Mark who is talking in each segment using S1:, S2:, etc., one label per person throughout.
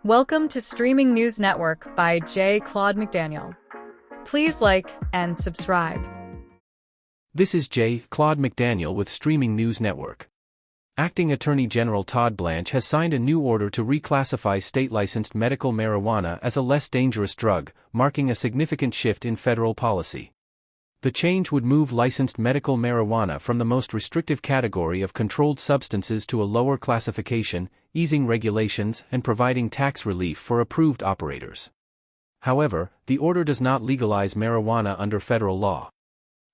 S1: Welcome to Streaming News Network by Claude McDaniel. Please like and subscribe.
S2: This is Claude McDaniel with Streaming News Network. Acting Attorney General Todd Blanche has signed a new order to reclassify state-licensed medical marijuana as a less dangerous drug, marking a significant shift in federal policy. The change would move licensed medical marijuana from the most restrictive category of controlled substances to a lower classification, easing regulations and providing tax relief for approved operators. However, the order does not legalize marijuana under federal law.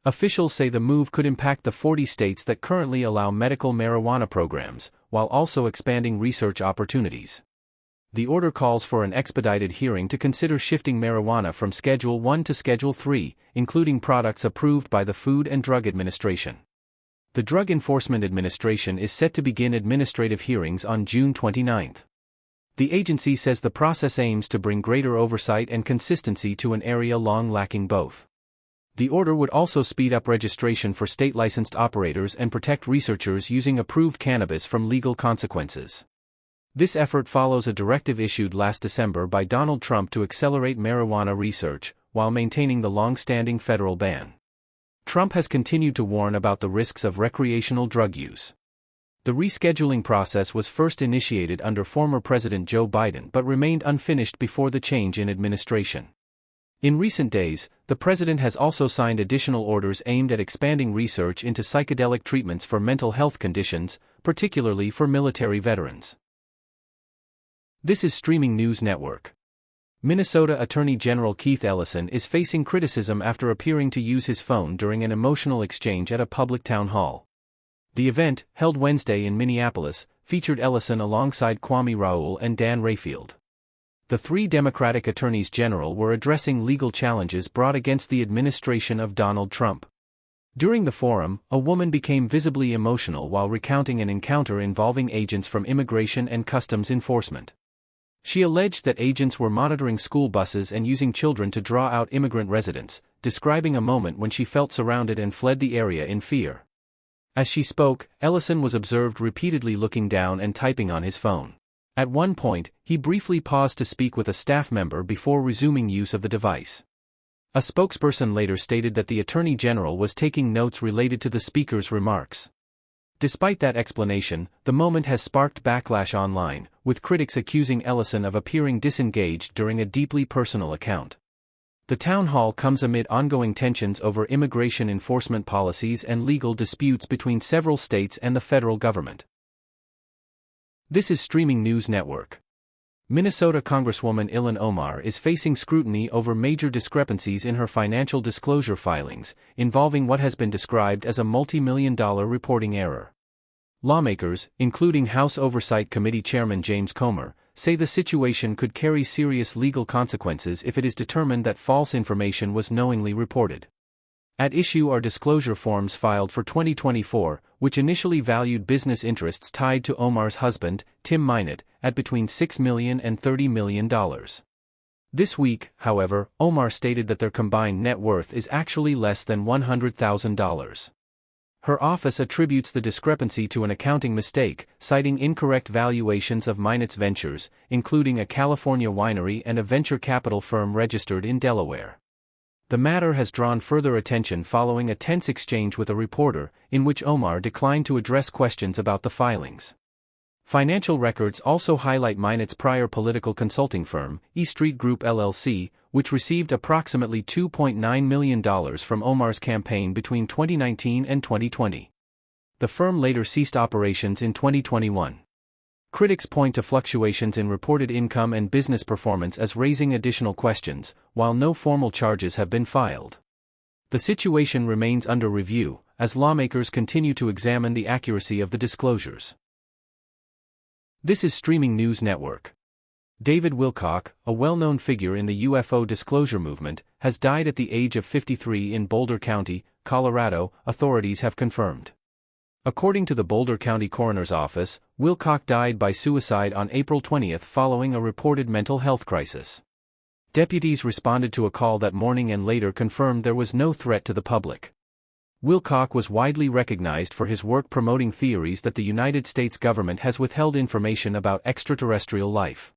S2: Officials say the move could impact the 40 states that currently allow medical marijuana programs, while also expanding research opportunities. The order calls for an expedited hearing to consider shifting marijuana from Schedule 1 to Schedule 3, including products approved by the Food and Drug Administration. The Drug Enforcement Administration is set to begin administrative hearings on June 29. The agency says the process aims to bring greater oversight and consistency to an area long lacking both. The order would also speed up registration for state-licensed operators and protect researchers using approved cannabis from legal consequences. This effort follows a directive issued last December by Donald Trump to accelerate marijuana research, while maintaining the long-standing federal ban. Trump has continued to warn about the risks of recreational drug use. The rescheduling process was first initiated under former President Joe Biden but remained unfinished before the change in administration. In recent days, the president has also signed additional orders aimed at expanding research into psychedelic treatments for mental health conditions, particularly for military veterans. This is Streaming News Network. Minnesota Attorney General Keith Ellison is facing criticism after appearing to use his phone during an emotional exchange at a public town hall. The event, held Wednesday in Minneapolis, featured Ellison alongside Kwame Raoul and Dan Rayfield. The three Democratic attorneys general were addressing legal challenges brought against the administration of Donald Trump. During the forum, a woman became visibly emotional while recounting an encounter involving agents from Immigration and Customs Enforcement. She alleged that agents were monitoring school buses and using children to draw out immigrant residents, describing a moment when she felt surrounded and fled the area in fear. As she spoke, Ellison was observed repeatedly looking down and typing on his phone. At one point, he briefly paused to speak with a staff member before resuming use of the device. A spokesperson later stated that the Attorney General was taking notes related to the speaker's remarks. Despite that explanation, the moment has sparked backlash online, with critics accusing Ellison of appearing disengaged during a deeply personal account. The town hall comes amid ongoing tensions over immigration enforcement policies and legal disputes between several states and the federal government. This is Streaming News Network. Minnesota Congresswoman Ilhan Omar is facing scrutiny over major discrepancies in her financial disclosure filings, involving what has been described as a multi-million-dollar reporting error. Lawmakers, including House Oversight Committee Chairman James Comer, say the situation could carry serious legal consequences if it is determined that false information was knowingly reported. At issue are disclosure forms filed for 2024, which initially valued business interests tied to Omar's husband, Tim Minott, at between $6 million and $30 million. This week, however, Omar stated that their combined net worth is actually less than $100,000. Her office attributes the discrepancy to an accounting mistake, citing incorrect valuations of Minott's ventures, including a California winery and a venture capital firm registered in Delaware. The matter has drawn further attention following a tense exchange with a reporter, in which Omar declined to address questions about the filings. Financial records also highlight Minott's prior political consulting firm, E Street Group LLC, which received approximately $2.9 million from Omar's campaign between 2019 and 2020. The firm later ceased operations in 2021. Critics point to fluctuations in reported income and business performance as raising additional questions, while no formal charges have been filed. The situation remains under review, as lawmakers continue to examine the accuracy of the disclosures. This is Streaming News Network. David Wilcock, a well-known figure in the UFO disclosure movement, has died at the age of 53 in Boulder County, Colorado, authorities have confirmed. According to the Boulder County Coroner's Office, Wilcock died by suicide on April 20 following a reported mental health crisis. Deputies responded to a call that morning and later confirmed there was no threat to the public. Wilcock was widely recognized for his work promoting theories that the United States government has withheld information about extraterrestrial life.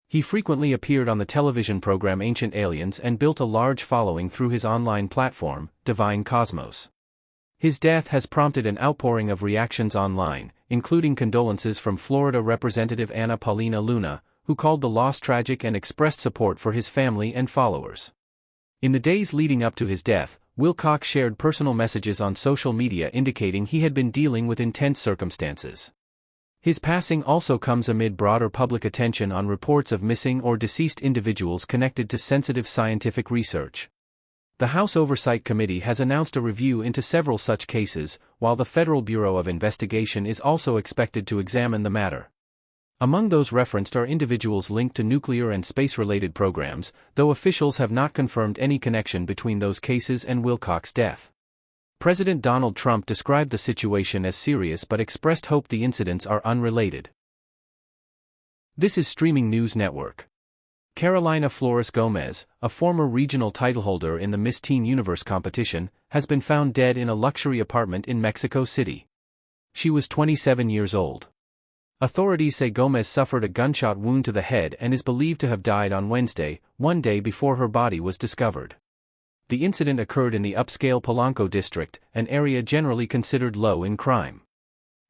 S2: He frequently appeared on the television program Ancient Aliens and built a large following through his online platform, Divine Cosmos. His death has prompted an outpouring of reactions online, including condolences from Florida Representative Anna Paulina Luna, who called the loss tragic and expressed support for his family and followers. In the days leading up to his death, Wilcox shared personal messages on social media indicating he had been dealing with intense circumstances. His passing also comes amid broader public attention on reports of missing or deceased individuals connected to sensitive scientific research. The House Oversight Committee has announced a review into several such cases, while the Federal Bureau of Investigation is also expected to examine the matter. Among those referenced are individuals linked to nuclear and space-related programs, though officials have not confirmed any connection between those cases and Wilcox's death. President Donald Trump described the situation as serious but expressed hope the incidents are unrelated. This is Streaming News Network. Carolina Flores Gomez, a former regional titleholder in the Miss Teen Universe competition, has been found dead in a luxury apartment in Mexico City. She was 27 years old. Authorities say Gomez suffered a gunshot wound to the head and is believed to have died on Wednesday, one day before her body was discovered. The incident occurred in the upscale Polanco district, an area generally considered low in crime.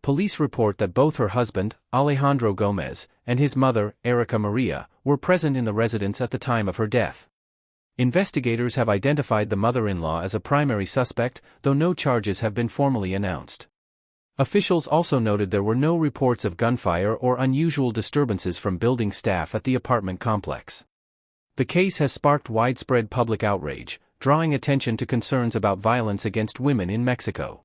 S2: Police report that both her husband, Alejandro Gomez, and his mother, Erica Maria, were present in the residence at the time of her death. Investigators have identified the mother-in-law as a primary suspect, though no charges have been formally announced. Officials also noted there were no reports of gunfire or unusual disturbances from building staff at the apartment complex. The case has sparked widespread public outrage, drawing attention to concerns about violence against women in Mexico.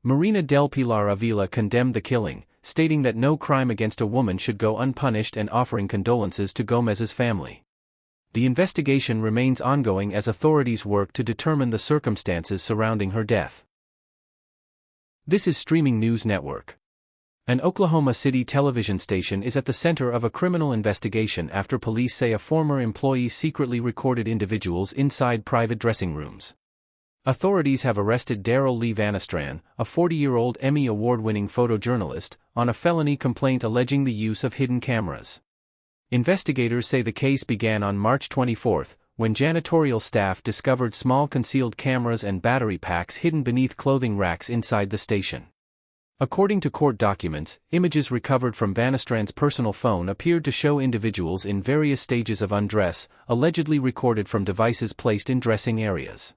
S2: Marina del Pilar Avila condemned the killing, stating that no crime against a woman should go unpunished and offering condolences to Gomez's family. The investigation remains ongoing as authorities work to determine the circumstances surrounding her death. This is Streaming News Network. An Oklahoma City television station is at the center of a criminal investigation after police say a former employee secretly recorded individuals inside private dressing rooms. Authorities have arrested Daryl Lee Vanastran, a 40-year-old Emmy Award-winning photojournalist, on a felony complaint alleging the use of hidden cameras. Investigators say the case began on March 24, when janitorial staff discovered small concealed cameras and battery packs hidden beneath clothing racks inside the station. According to court documents, images recovered from Vanastran's personal phone appeared to show individuals in various stages of undress, allegedly recorded from devices placed in dressing areas.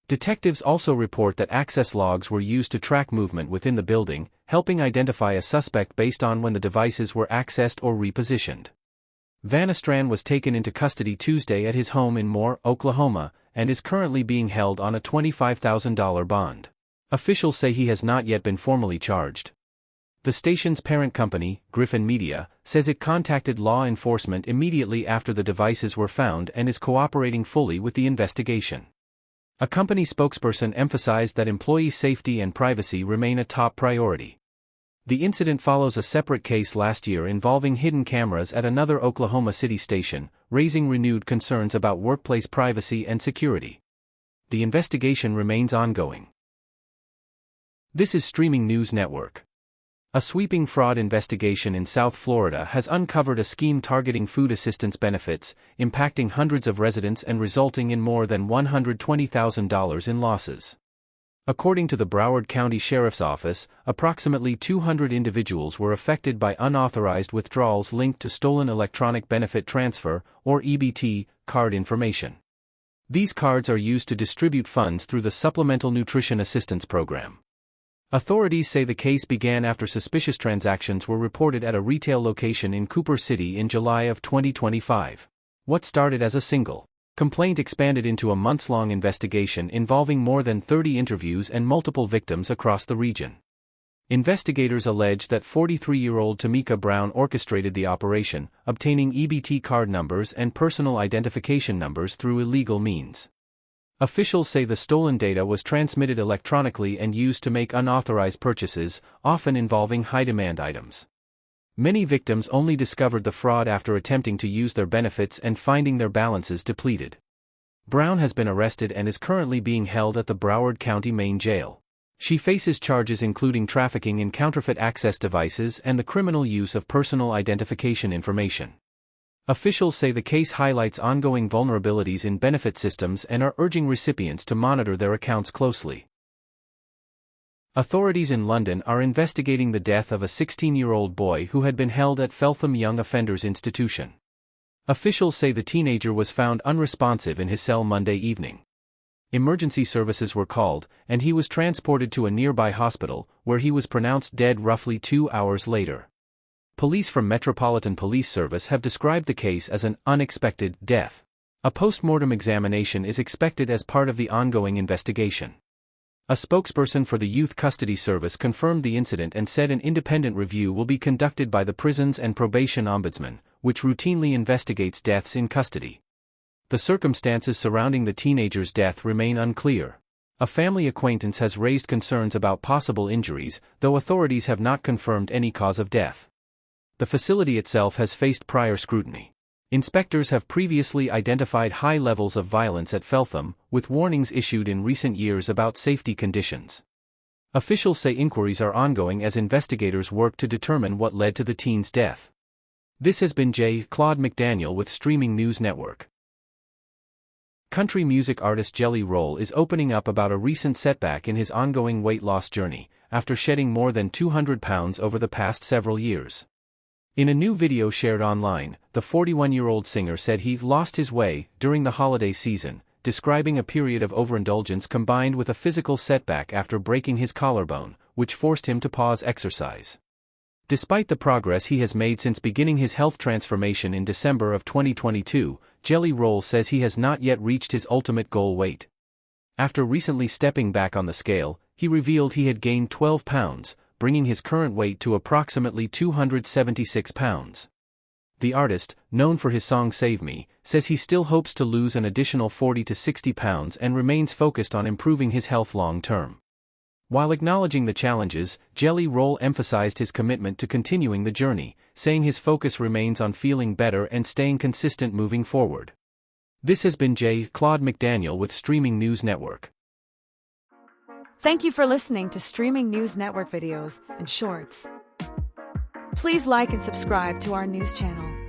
S2: Detectives also report that access logs were used to track movement within the building, helping identify a suspect based on when the devices were accessed or repositioned. Vanastran was taken into custody Tuesday at his home in Moore, Oklahoma, and is currently being held on a $25,000 bond. Officials say he has not yet been formally charged. The station's parent company, Griffin Media, says it contacted law enforcement immediately after the devices were found and is cooperating fully with the investigation. A company spokesperson emphasized that employee safety and privacy remain a top priority. The incident follows a separate case last year involving hidden cameras at another Oklahoma City station, raising renewed concerns about workplace privacy and security. The investigation remains ongoing. This is Streaming News Network. A sweeping fraud investigation in South Florida has uncovered a scheme targeting food assistance benefits, impacting hundreds of residents and resulting in more than $120,000 in losses. According to the Broward County Sheriff's Office, approximately 200 individuals were affected by unauthorized withdrawals linked to stolen electronic benefit transfer, or EBT, card information. These cards are used to distribute funds through the Supplemental Nutrition Assistance Program. Authorities say the case began after suspicious transactions were reported at a retail location in Cooper City in July of 2025. What started as a single complaint expanded into a months-long investigation involving more than 30 interviews and multiple victims across the region. Investigators allege that 43-year-old Tamika Brown orchestrated the operation, obtaining EBT card numbers and personal identification numbers through illegal means. Officials say the stolen data was transmitted electronically and used to make unauthorized purchases, often involving high-demand items. Many victims only discovered the fraud after attempting to use their benefits and finding their balances depleted. Brown has been arrested and is currently being held at the Broward County Main Jail. She faces charges including trafficking in counterfeit access devices and the criminal use of personal identification information. Officials say the case highlights ongoing vulnerabilities in benefit systems and are urging recipients to monitor their accounts closely. Authorities in London are investigating the death of a 16-year-old boy who had been held at Feltham Young Offenders Institution. Officials say the teenager was found unresponsive in his cell Monday evening. Emergency services were called, and he was transported to a nearby hospital, where he was pronounced dead roughly 2 hours later. Police from Metropolitan Police Service have described the case as an unexpected death. A post-mortem examination is expected as part of the ongoing investigation. A spokesperson for the Youth Custody Service confirmed the incident and said an independent review will be conducted by the Prisons and Probation Ombudsman, which routinely investigates deaths in custody. The circumstances surrounding the teenager's death remain unclear. A family acquaintance has raised concerns about possible injuries, though authorities have not confirmed any cause of death. The facility itself has faced prior scrutiny. Inspectors have previously identified high levels of violence at Feltham, with warnings issued in recent years about safety conditions. Officials say inquiries are ongoing as investigators work to determine what led to the teen's death. This has been Claude McDaniel with Streaming News Network. Country music artist Jelly Roll is opening up about a recent setback in his ongoing weight loss journey, after shedding more than 200 pounds over the past several years. In a new video shared online, the 41-year-old singer said he lost his way during the holiday season, describing a period of overindulgence combined with a physical setback after breaking his collarbone, which forced him to pause exercise. Despite the progress he has made since beginning his health transformation in December of 2022, Jelly Roll says he has not yet reached his ultimate goal weight. After recently stepping back on the scale, he revealed he had gained 12 pounds, bringing his current weight to approximately 276 pounds. The artist, known for his song Save Me, says he still hopes to lose an additional 40 to 60 pounds and remains focused on improving his health long-term. While acknowledging the challenges, Jelly Roll emphasized his commitment to continuing the journey, saying his focus remains on feeling better and staying consistent moving forward. This has been Claude McDaniel with Streaming News Network.
S3: Thank you for listening to Streaming News Network videos and shorts. Please like and subscribe to our news channel.